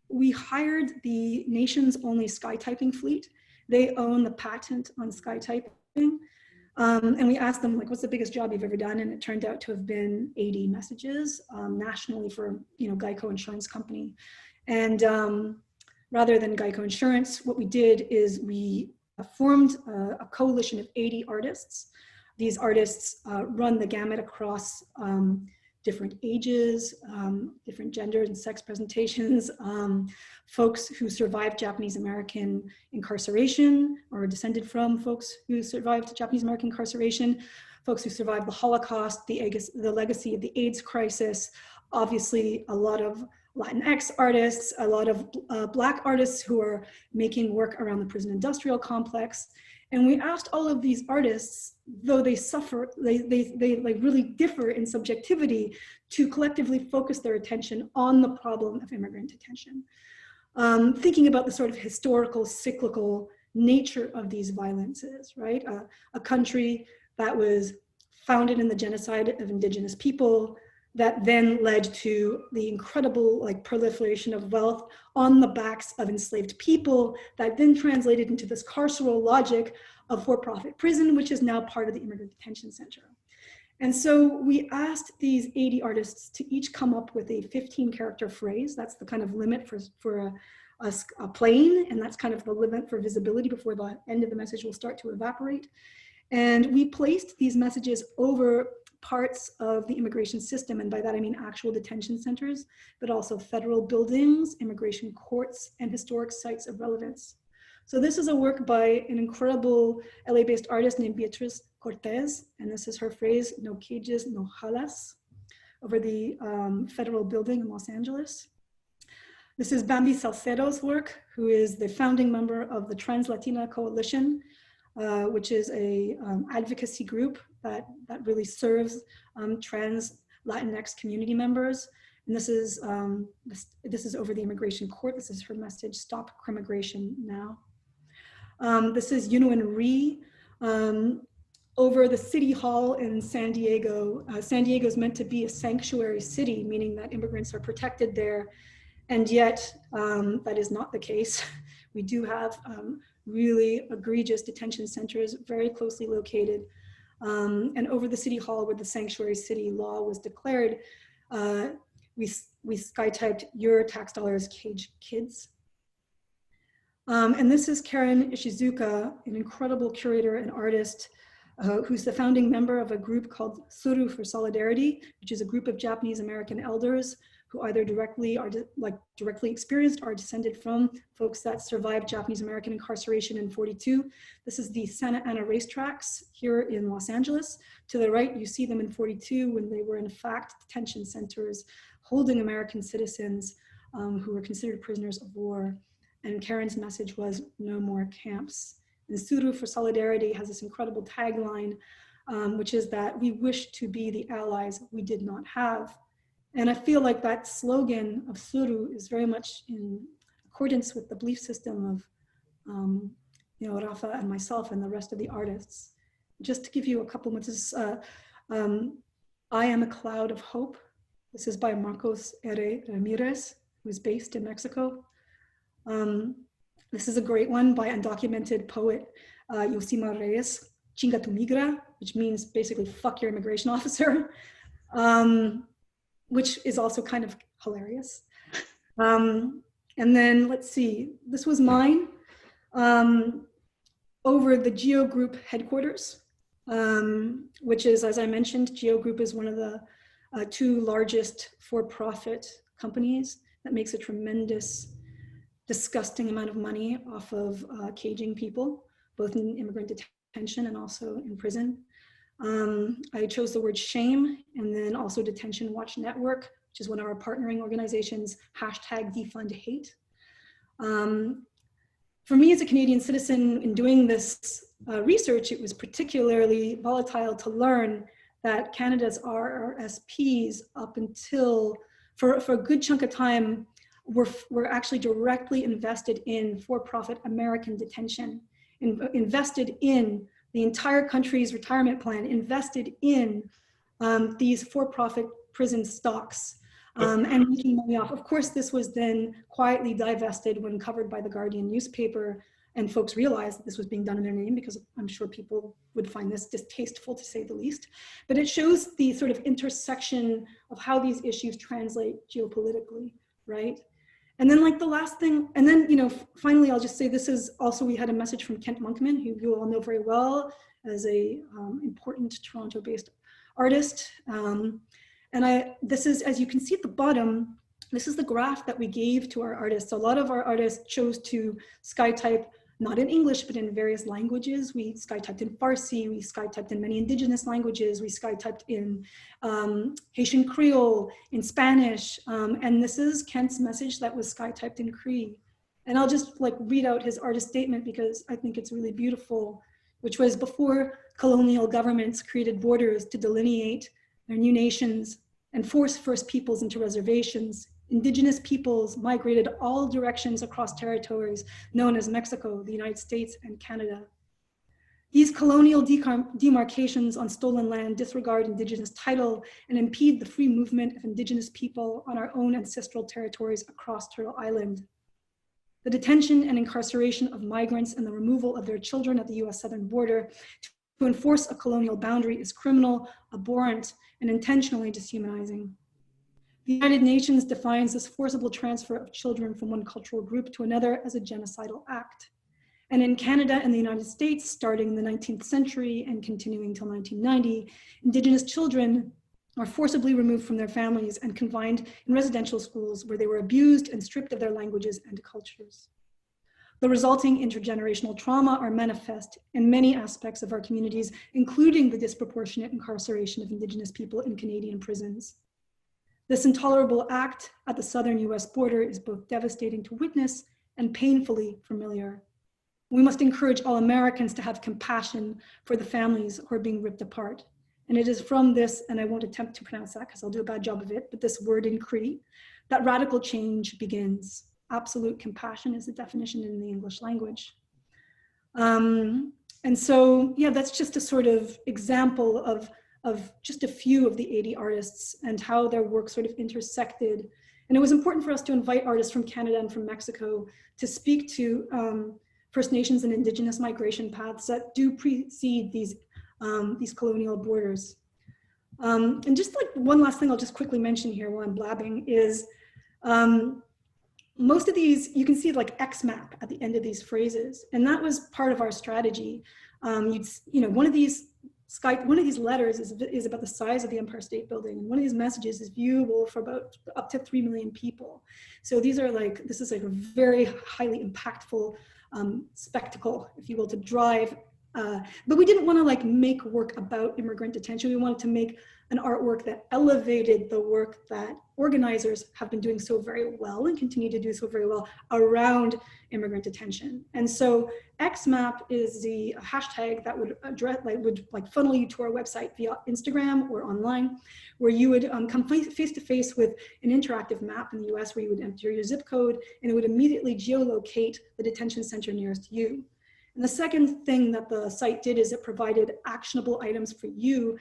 we hired the nation's only skytyping fleet. They own the patent on skytyping. And we asked them, like, what's the biggest job you've ever done? And it turned out to have been 80 messages nationally for, you know, Geico Insurance Company. And rather than Geico Insurance, what we did is we formed a coalition of 80 artists. These artists run the gamut across different ages, different genders and sex presentations, folks who survived Japanese American incarceration or descended from folks who survived Japanese American incarceration, folks who survived the Holocaust, the legacy of the AIDS crisis, obviously a lot of Latinx artists, a lot of Black artists who are making work around the prison industrial complex. And we asked all of these artists, though they suffer, they like really differ in subjectivity, to collectively focus their attention on the problem of immigrant detention. Thinking about the sort of historical, cyclical nature of these violences, right? A country that was founded in the genocide of indigenous people, that then led to the incredible like proliferation of wealth on the backs of enslaved people, that then translated into this carceral logic of for-profit prison, which is now part of the immigrant detention center. And so we asked these 80 artists to each come up with a 15-character phrase. That's the kind of limit for a plane, and that's kind of the limit for visibility before the end of the message will start to evaporate. And we placed these messages over parts of the immigration system, and by that I mean actual detention centers, but also federal buildings, immigration courts, and historic sites of relevance. So this is a work by an incredible LA-based artist named Beatriz Cortez, and this is her phrase, "No cages, no jalas," over the federal building in Los Angeles. This is Bambi Salcedo's work, who is the founding member of the Trans Latina Coalition, which is a advocacy group that really serves trans Latinx community members. And this is over the immigration court. This is her message, "Stop Crimmigration Now." This is Yunuen Rhee over the city hall in San Diego. San Diego is meant to be a sanctuary city, meaning that immigrants are protected there. And yet that is not the case. We do have really egregious detention centers very closely located. And over the city hall where the sanctuary city law was declared, we sky-typed, "Your tax dollars cage kids." And this is Karen Ishizuka, an incredible curator and artist who's the founding member of a group called Suru for Solidarity, which is a group of Japanese American elders who either directly experienced or descended from folks that survived Japanese American incarceration in 42. This is the Santa Ana racetracks here in Los Angeles. To the right, you see them in 42 when they were in fact detention centers holding American citizens who were considered prisoners of war. And Karen's message was, "No more camps." And Suru for Solidarity has this incredible tagline, which is that we wish to be the allies we did not have. And I feel like that slogan of Suru is very much in accordance with the belief system of Rafa and myself and the rest of the artists. Just to give you a couple more, this is "I Am a Cloud of Hope." This is by Marcos R. Ramirez, who is based in Mexico. This is a great one by undocumented poet Yosima Reyes, "Chinga tu migra," which means basically "fuck your immigration officer," which is also kind of hilarious. And then let's see, this was mine over the Geo Group headquarters, which is, as I mentioned, Geo Group is one of the two largest for-profit companies that makes a tremendous, disgusting amount of money off of caging people, both in immigrant detention and also in prison. I chose the word shame, and then also Detention Watch Network, which is one of our partnering organizations, #defundhate. For me as a Canadian citizen in doing this research, it was particularly volatile to learn that Canada's RRSPs up until, for a good chunk of time, were actually directly invested in for-profit American detention, invested in the entire country's retirement plan, invested in these for-profit prison stocks and making money off. Of course, this was then quietly divested when covered by the Guardian newspaper, and folks realized that this was being done in their name, because I'm sure people would find this distasteful to say the least. But it shows the sort of intersection of how these issues translate geopolitically, right? And then like the last thing, and then, finally, I'll just say this is also, we had a message from Kent Monkman, who you all know very well as a important Toronto-based artist. This is, as you can see at the bottom, this is the graph that we gave to our artists. So a lot of our artists chose to sky type, not in English, but in various languages. We sky typed in Farsi, we sky typed in many indigenous languages, we sky typed in Haitian Creole, in Spanish, and this is Kent's message that was sky typed in Cree. And I'll just read out his artist statement because I think it's really beautiful, which was, "Before colonial governments created borders to delineate their new nations and force First Peoples into reservations, Indigenous peoples migrated all directions across territories known as Mexico, the United States, and Canada. These colonial demarcations on stolen land disregard Indigenous title and impede the free movement of Indigenous people on our own ancestral territories across Turtle Island. The detention and incarceration of migrants and the removal of their children at the US southern border to enforce a colonial boundary is criminal, abhorrent, and intentionally dehumanizing. The United Nations defines this forcible transfer of children from one cultural group to another as a genocidal act. And in Canada and the United States, starting in the 19th century and continuing until 1990, Indigenous children are forcibly removed from their families and confined in residential schools where they were abused and stripped of their languages and cultures. The resulting intergenerational trauma are manifest in many aspects of our communities, including the disproportionate incarceration of Indigenous people in Canadian prisons. This intolerable act at the southern US border is both devastating to witness and painfully familiar. We must encourage all Americans to have compassion for the families who are being ripped apart. And it is from this, and I won't attempt to pronounce that because I'll do a bad job of it, but this word in Cree, that radical change begins. Absolute compassion is the definition in the English language. And so, yeah, that's just a sort of example of just a few of the 80 artists and how their work sort of intersected. And it was important for us to invite artists from Canada and from Mexico to speak to First Nations and Indigenous migration paths that do precede these colonial borders. And just like one last thing I'll just quickly mention here while I'm blabbing is most of these, you can see like XMAP at the end of these phrases. And that was part of our strategy. One of these letters is about the size of the Empire State Building. And one of these messages is viewable for about up to 3 million people. So this is like a very highly impactful spectacle, if you will, to drive. But we didn't want to like make work about immigrant detention. We wanted to make an artwork that elevated the work that organizers have been doing so very well and continue to do so very well around immigrant detention. And so XMAP is the hashtag that would funnel you to our website via Instagram or online, where you would come face to face with an interactive map in the US where you would enter your zip code and it would immediately geolocate the detention center nearest you. And the second thing that the site did is it provided actionable items for you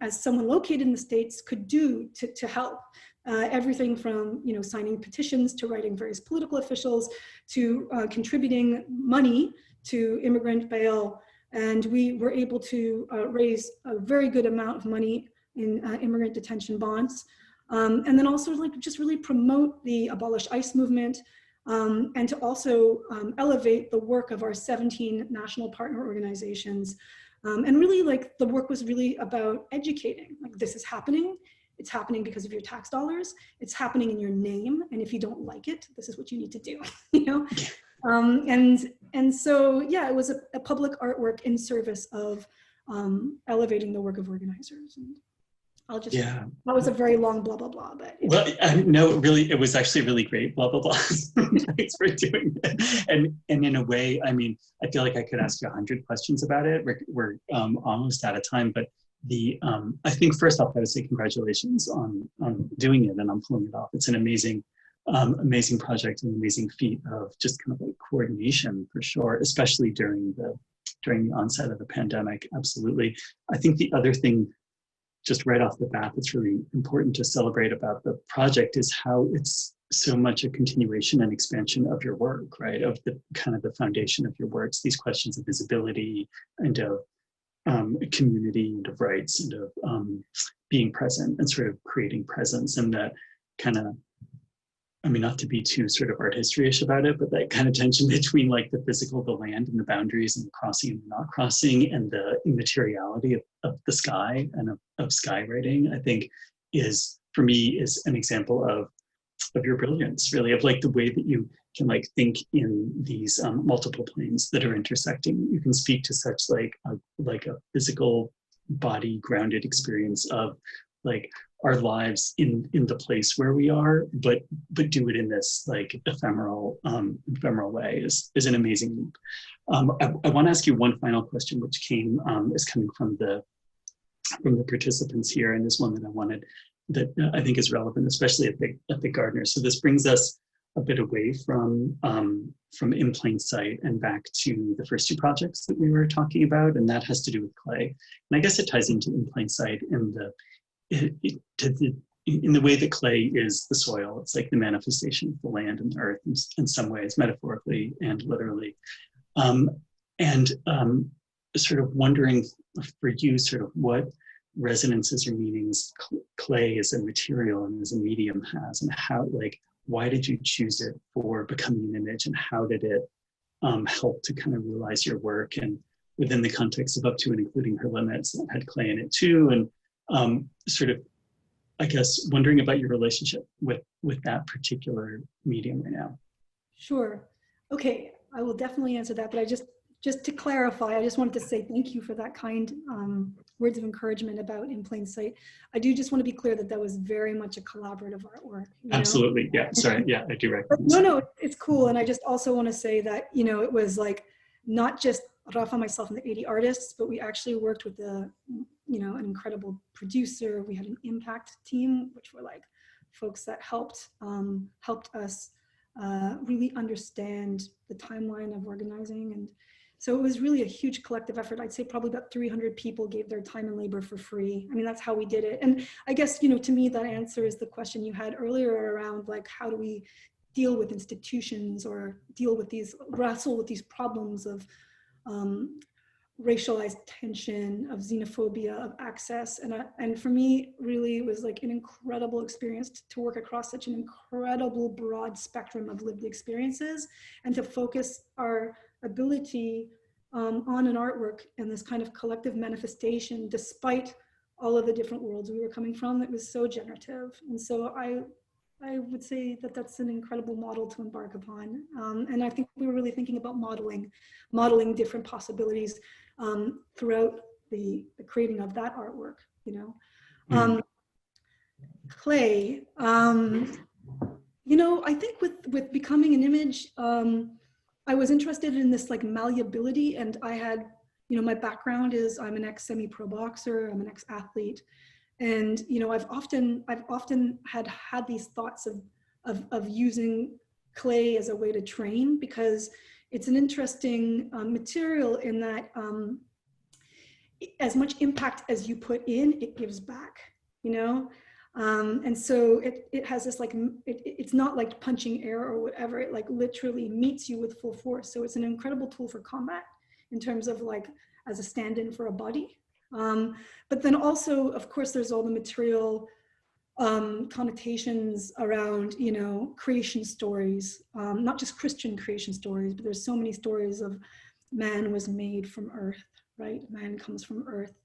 as someone located in the States could do to help. Everything from signing petitions to writing various political officials to contributing money to immigrant bail. And we were able to raise a very good amount of money in immigrant detention bonds. And then also just really promote the Abolish ICE movement, and to also elevate the work of our 17 national partner organizations. And really the work was really about educating, this is happening. It's happening because of your tax dollars. It's happening in your name. And if you don't like it, this is what you need to do, And so, yeah, it was a public artwork in service of elevating the work of organizers. And I'll just, that was a very long blah, blah, blah. But no, really, it was actually really great, blah, blah, blah. Thanks for doing that. And in a way, I mean, I feel like I could ask you 100 questions about it. We're almost out of time, but I think first off, I would say congratulations on doing it and on pulling it off. It's an amazing project, an amazing feat of just kind of like coordination for sure, especially during the onset of the pandemic. Absolutely. I think the other thing, just right off the bat, that's really important to celebrate about the project is how it's so much a continuation and expansion of your work, right? Of the kind of the foundation of your works, these questions of visibility and of community and of rights and of being present and sort of creating presence, and that kind of, I mean, not to be too sort of art history-ish about it, but that kind of tension between like the physical, the land and the boundaries and the crossing and the not crossing and the immateriality of the sky and of skywriting, I think is, for me, is an example of your brilliance, really, of like the way that you can like think in these multiple planes that are intersecting. You can speak to such like a physical body grounded experience of like our lives in the place where we are, but do it in this like ephemeral way is an amazing leap. I want to ask you one final question, which is coming from the participants here, and is one that I think is relevant, especially at the Gardiner. So this brings us a bit away from In Plain Sight and back to the first two projects that we were talking about, and that has to do with clay. And I guess it ties into In Plain Sight in the way that clay is the soil. It's like the manifestation of the land and the earth in some ways, metaphorically and literally. Sort of wondering for you, sort of what resonances or meanings clay as a material and as a medium has, and how, like, why did you choose it for becoming an image, and how did it help to kind of realize your work, and within the context of Up to and Including Her Limits that had clay in it too, and sort of, I guess, wondering about your relationship with that particular medium right now. Sure. Okay. I will definitely answer that, but just to clarify, I just wanted to say thank you for that kind words of encouragement about In Plain Sight. I do just want to be clear that that was very much a collaborative artwork. Absolutely, yeah, sorry, yeah, I do recognize. No, it's cool. And I just also want to say that, you know, it was like not just Rafa, myself, and the 80 artists, but we actually worked with an incredible producer. We had an impact team, which were like folks that helped us really understand the timeline of organizing. And so it was really a huge collective effort. I'd say probably about 300 people gave their time and labor for free. I mean, that's how we did it. And I guess, you know, to me, that answers the question you had earlier around like, how do we deal with institutions or wrestle with these problems of racialized tension, of xenophobia, of access. And for me, really, it was like an incredible experience to work across such an incredible broad spectrum of lived experiences and to focus our ability on an artwork and this kind of collective manifestation, despite all of the different worlds we were coming from. It was so generative. And so I would say that that's an incredible model to embark upon. And I think we were really thinking about modeling different possibilities throughout the creating of that artwork, you know. Clay, you know, I think with becoming an image, I was interested in this like malleability, and I had, you know, my background is I'm an ex-semi-pro boxer, I'm an ex-athlete. And, you know, I've often had these thoughts of using clay as a way to train, because it's an interesting material in that as much impact as you put in, it gives back, you know? And so it has this like, it's not like punching air or whatever, it like literally meets you with full force. So it's an incredible tool for combat in terms of like, as a stand-in for a body. But then also, of course, there's all the material connotations around, you know, creation stories, not just Christian creation stories, but there's so many stories of man was made from earth, right? Man comes from earth.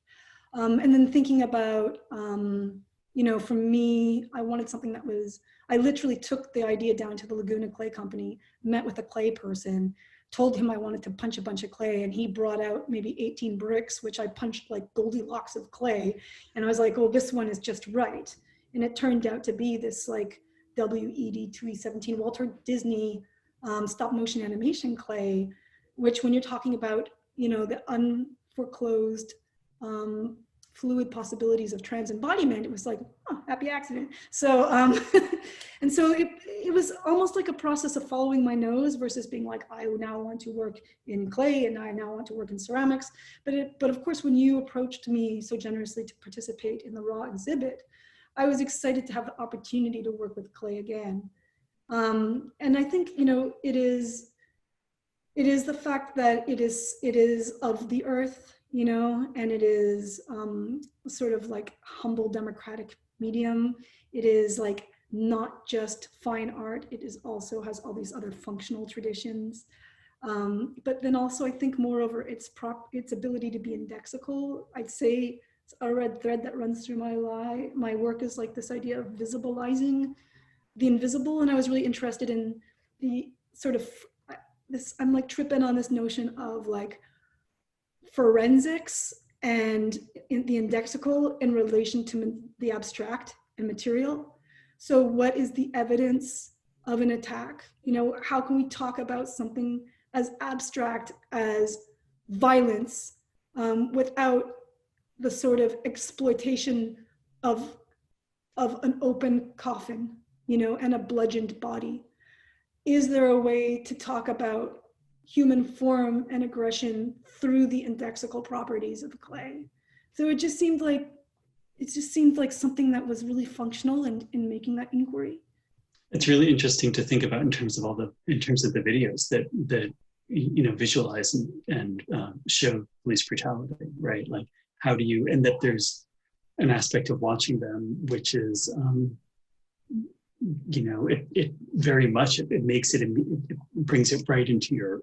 And then thinking about, you know, for me, I wanted something that was, I literally took the idea down to the Laguna Clay Company, met with a clay person, told him I wanted to punch a bunch of clay, and he brought out maybe 18 bricks, which I punched like Goldilocks of clay. And I was like, oh, this one is just right. And it turned out to be this like WED2E17 Walter Disney stop motion animation clay, which when you're talking about, you know, the unforeclosed fluid possibilities of trans embodiment, it was like, oh, happy accident. So, and so it was almost like a process of following my nose versus being like, I now want to work in clay and I now want to work in ceramics. But of course, when you approached me so generously to participate in the raw exhibit, I was excited to have the opportunity to work with clay again. And I think, you know, it is the fact that it is of the earth, you know, and it is sort of like humble democratic medium. It is like not just fine art, it is also has all these other functional traditions. But then also I think moreover, its ability to be indexical. I'd say it's a red thread that runs through my work is like this idea of visibilizing the invisible. And I was really interested in the sort of this, I'm like tripping on this notion of like forensics and in the indexical in relation to the abstract and material. So what is the evidence of an attack? You know, how can we talk about something as abstract as violence without the sort of exploitation of an open coffin, you know, and a bludgeoned body? Is there a way to talk about human form and aggression through the indexical properties of clay? So it just seemed like something that was really functional in making that inquiry. It's really interesting to think about in terms of the videos that you know, visualize and show police brutality, right? Like how do you, and that there's an aspect of watching them which is you know, it very much it makes it brings it right into your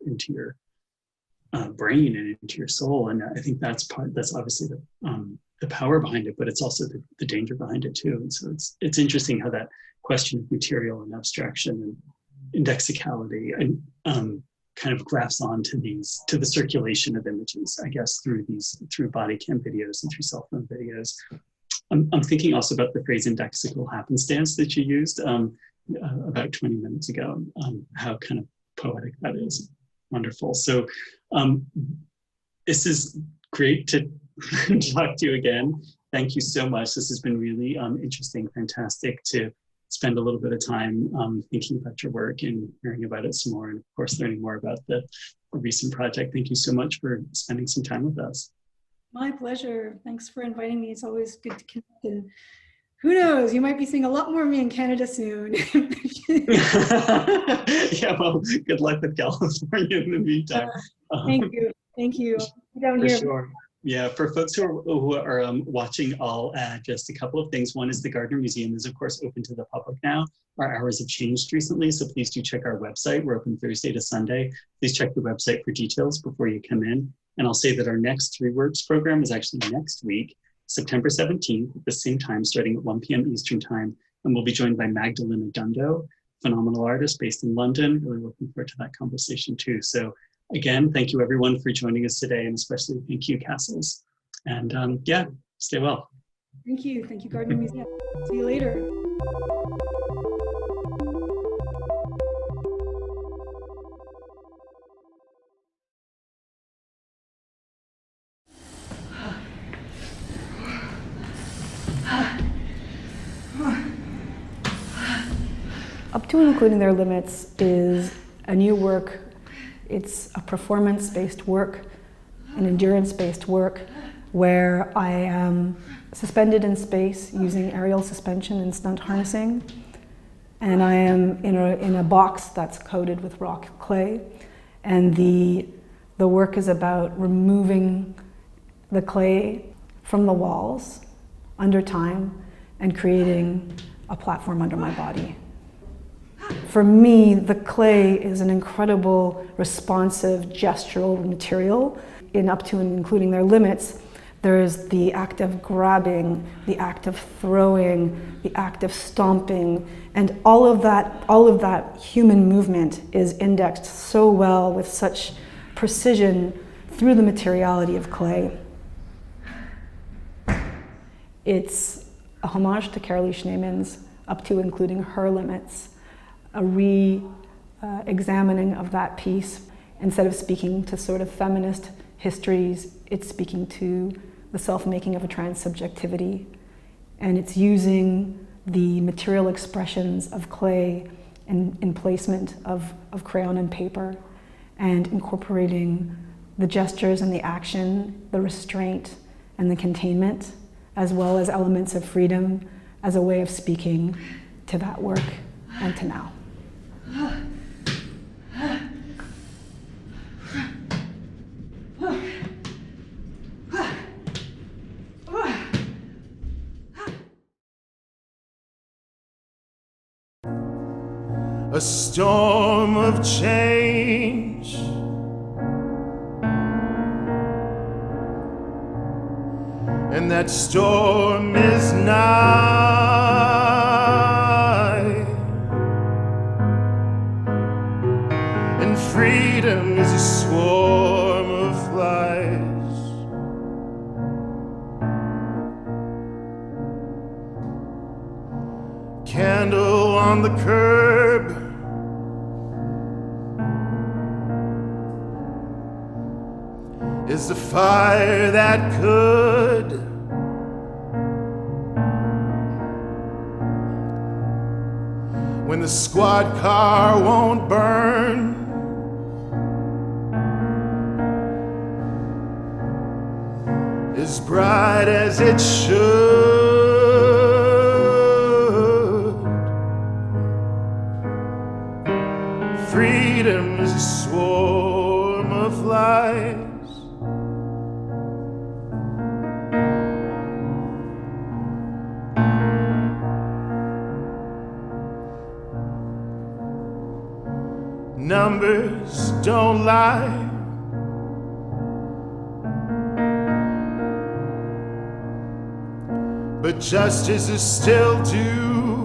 brain and into your soul. And I think that's obviously the power behind it, but it's also the danger behind it too. And so it's interesting how that question of material and abstraction and indexicality and kind of grafts onto to the circulation of images, I guess, through body cam videos and through cell phone videos. I'm thinking also about the phrase indexical happenstance that you used about 20 minutes ago, how kind of poetic that is. Wonderful. So this is great to talk to you again. Thank you so much. This has been really interesting, fantastic to spend a little bit of time thinking about your work and hearing about it some more, and of course, learning more about the recent project. Thank you so much for spending some time with us. My pleasure. Thanks for inviting me. It's always good to connect. And who knows, you might be seeing a lot more of me in Canada soon. Yeah, well, good luck with California in the meantime. Thank you. Thank you. Down For here. sure. Yeah, for folks who are watching, I'll add just a couple of things. One is the Gardiner Museum is, of course, open to the public now. Our hours have changed recently, so please do check our website. We're open Thursday to Sunday. Please check the website for details before you come in. And I'll say that our next 3 Works program is actually next week, September 17th, at the same time, starting at 1 p.m. Eastern Time. And we'll be joined by Magdalena Dundo, phenomenal artist based in London. Really looking forward to that conversation too. So again, thank you everyone for joining us today, and especially thank you, Cassils. And yeah, stay well. Thank you. Thank you, Gardiner Museum. See you later. Up to and including their limits is a new work. It's a performance-based work, an endurance-based work, where I am suspended in space using aerial suspension and stunt harnessing. And I am in a box that's coated with rock clay. And the work is about removing the clay from the walls under time and creating a platform under my body. For me, the clay is an incredible, responsive, gestural material. In Up to and Including Their Limits, there is the act of grabbing, the act of throwing, the act of stomping, and all of that human movement is indexed so well with such precision through the materiality of clay. It's a homage to Carolee Schneemann's Up to Including Her Limits, a re-examining of that piece. Instead of speaking to sort of feminist histories, it's speaking to the self-making of a trans subjectivity. And it's using the material expressions of clay in placement of crayon and paper, and incorporating the gestures and the action, the restraint and the containment, as well as elements of freedom as a way of speaking to that work and to now. A storm of change, and that storm is nigh, and freedom is a swarm of flies. Candle on the curb, is the fire that could. When the squad car won't burn, as bright as it should. Freedom is a swarm of lies. Numbers don't lie, but justices still do.